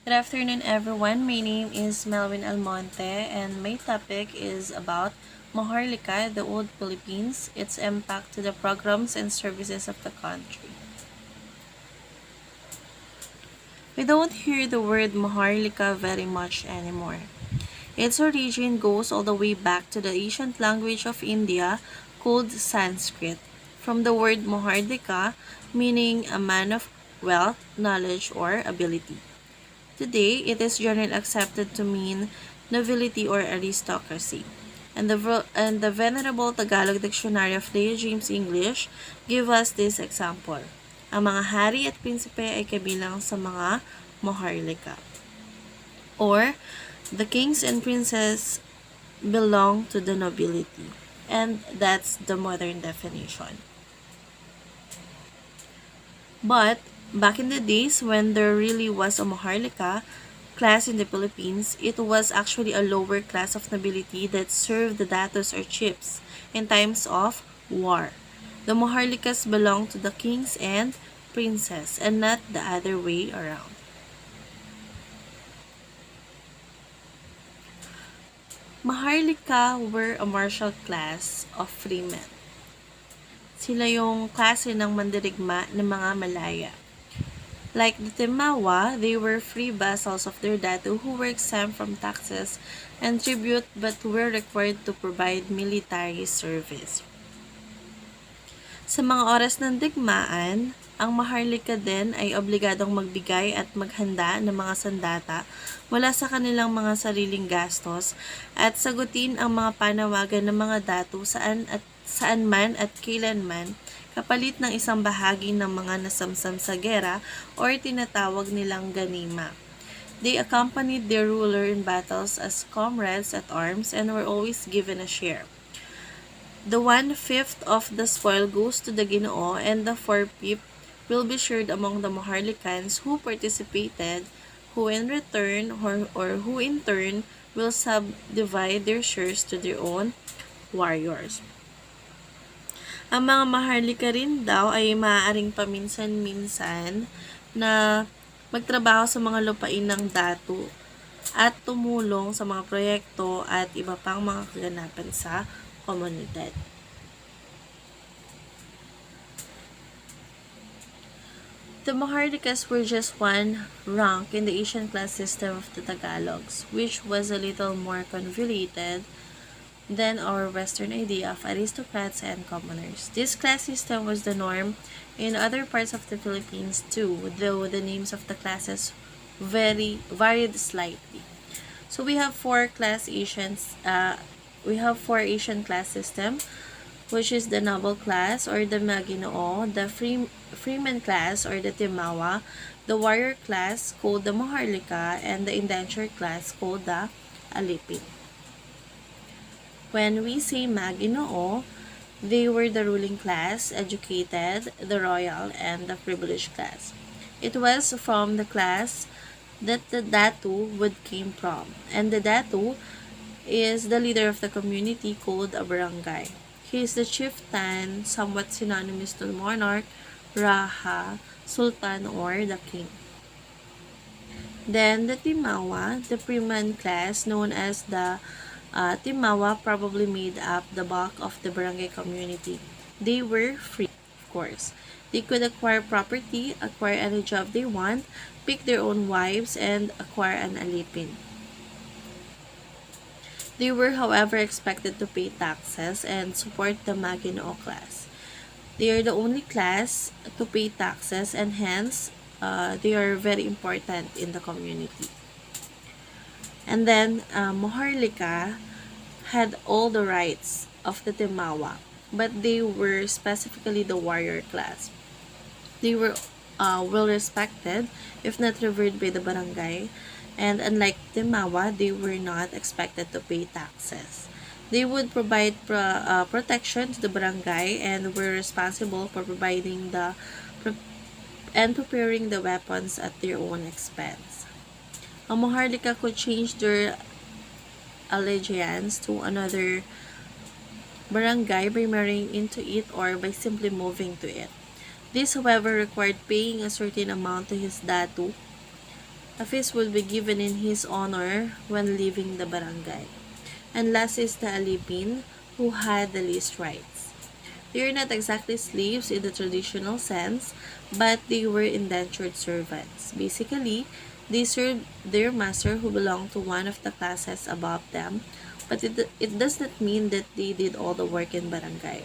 Good afternoon, everyone. My name is Melvin Almonte, and my topic is about Maharlika The Old Philippines, its impact to the programs and services of the country. We don't hear the word Maharlika very much anymore. Its origin goes all the way back to the ancient language of India called Sanskrit, from the word Mahardika, meaning a man of wealth, knowledge, or ability. Today, it is generally accepted to mean nobility or aristocracy. And the Venerable Tagalog Dictionary of Leo James English give us this example. Ang mga hari at prinsipe ay kabilang sa mga Maharlika. Or, the kings and princes belong to the nobility. And that's the modern definition. But back in the days when there really was a Maharlika class in the Philippines, it was actually a lower class of nobility that served the datos or chiefs in times of war. The Maharlikas belonged to the kings and princes and not the other way around. Maharlika were a martial class of freemen. Sila yung klase ng mandirigma ng mga Malaya. Like the Timawa, they were free vassals of their datu who were exempt from taxes and tribute but were required to provide military service. Sa mga oras ng digmaan, ang Maharlika din ay obligadong magbigay at maghanda ng mga sandata mula sa kanilang mga sariling gastos at sagutin ang mga panawagan ng mga datu saan man at kailanman kapalit ng isang bahagi ng mga nasamsam sa gera or tinatawag nilang ganima. They accompanied their ruler in battles as comrades at arms and were always given a share. The 1/5 of the spoil goes to the Ginoo and the 4/5 will be shared among the Maharlikans who participated, who in return or who in turn will subdivide their shares to their own warriors. Ang mga Maharlika rin daw ay maaaring paminsan-minsan na magtrabaho sa mga lupain ng datu at tumulong sa mga proyekto at iba pang mga kaganapan sa komunidad. The Maharlikas were just one rank in the Asian class system of the Tagalogs, which was a little more convoluted than our Western idea of aristocrats and commoners. This class system was the norm in other parts of the Philippines too, though the names of the classes varied slightly. So we have four Asian class system, which is the noble class or the Maginoo, the freeman class or the Timawa, the warrior class called the Maharlika, and the indentured class called the Alipin. When we say Maginoo, they were the ruling class, educated, the royal, and the privileged class. It was from the class that the datu would came from, and the datu is the leader of the community called a barangay. He is the chieftain, somewhat synonymous to the monarch, Raha, Sultan, or the king. Then the Timawa, the freeman class known as the Timawa, probably made up the bulk of the barangay community. They were free, of course. They could acquire property, acquire any job they want, pick their own wives, and acquire an alipin. They were, however, expected to pay taxes and support the Maginoo class. They are the only class to pay taxes and hence they are very important in the community. And then Maharlika had all the rights of the Timawa, but they were specifically the warrior class. They were well respected, if not revered by the barangay, and unlike Timawa, they were not expected to pay taxes. They would provide protection to the barangay and were responsible for providing and preparing the weapons at their own expense. A Maharlika could change their allegiance to another barangay by marrying into it or by simply moving to it. This, however, required paying a certain amount to his datu A feast will be given in his honor when leaving the barangay. And last is the Alipin, who had the least rights. They are not exactly slaves in the traditional sense, but they were indentured servants. Basically, they served their master who belonged to one of the classes above them, but it does not mean that they did all the work in barangay.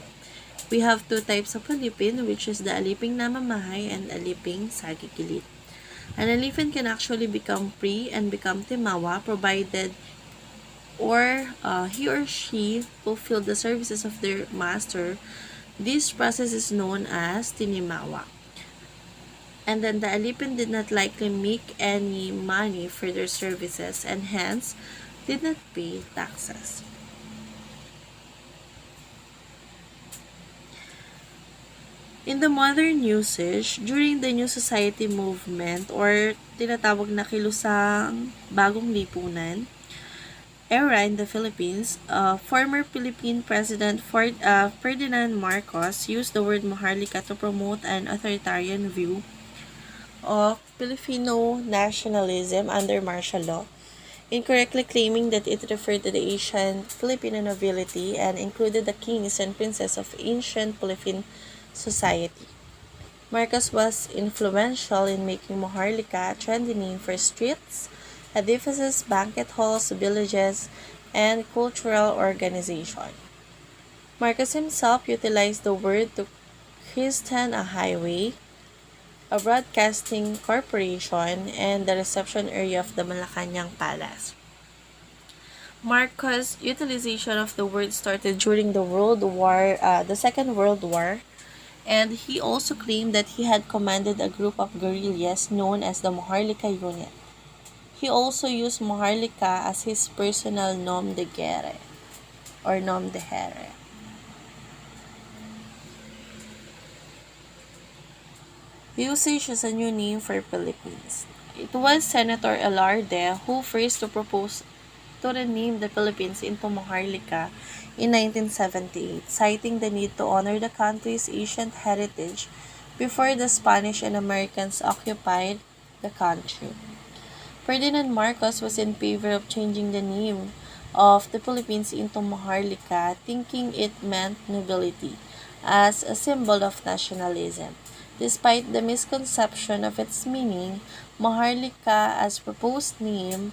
We have two types of alipin, which is the aliping namamahay and aliping sagigilit. An alipin can actually become free and become timawa provided he or she fulfilled the services of their master. This process is known as tinimawa. And then the alipin did not likely make any money for their services and hence did not pay taxes. In the modern usage, during the New Society movement or tinatawag na kilusang bagong lipunan era in the Philippines, former Philippine President Ferdinand Marcos used the word Maharlika to promote an authoritarian view of Filipino nationalism under martial law, incorrectly claiming that it referred to the ancient Filipino nobility and included the kings and princes of ancient Philippine society. Marcos was influential in making Maharlika a trendy name for streets, edifices, banquet halls, villages, and cultural organization. Marcos himself utilized the word to christen a highway, a broadcasting corporation, and the reception area of the Malacanang Palace. Marcos' utilization of the word started during the Second World War, and he also claimed that he had commanded a group of guerrillas known as the Maharlika Unit. He also used Maharlika as his personal nom de guerre or nom de here. Usage as a new name for Philippines. It was Senator Elarde who first to propose to rename the Philippines into Maharlika in 1978, citing the need to honor the country's ancient heritage before the Spanish and Americans occupied the country. Ferdinand Marcos was in favor of changing the name of the Philippines into Maharlika, thinking it meant nobility, as a symbol of nationalism. Despite the misconception of its meaning, Maharlika as proposed name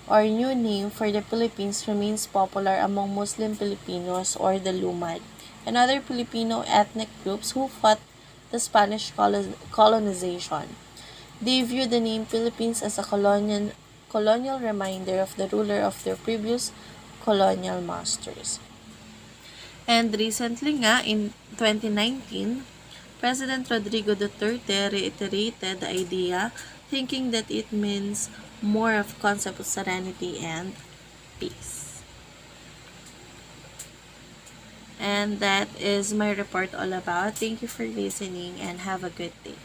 or new name for the Philippines remains popular among Muslim Filipinos or the Lumad and other Filipino ethnic groups who fought the Spanish colonization. They view the name Philippines as a colonial reminder of the ruler of their previous colonial masters. And recently nga, in 2019, President Rodrigo Duterte reiterated the idea, thinking that it means more of concept of serenity and peace. And that is my report all about. Thank you for listening and have a good day.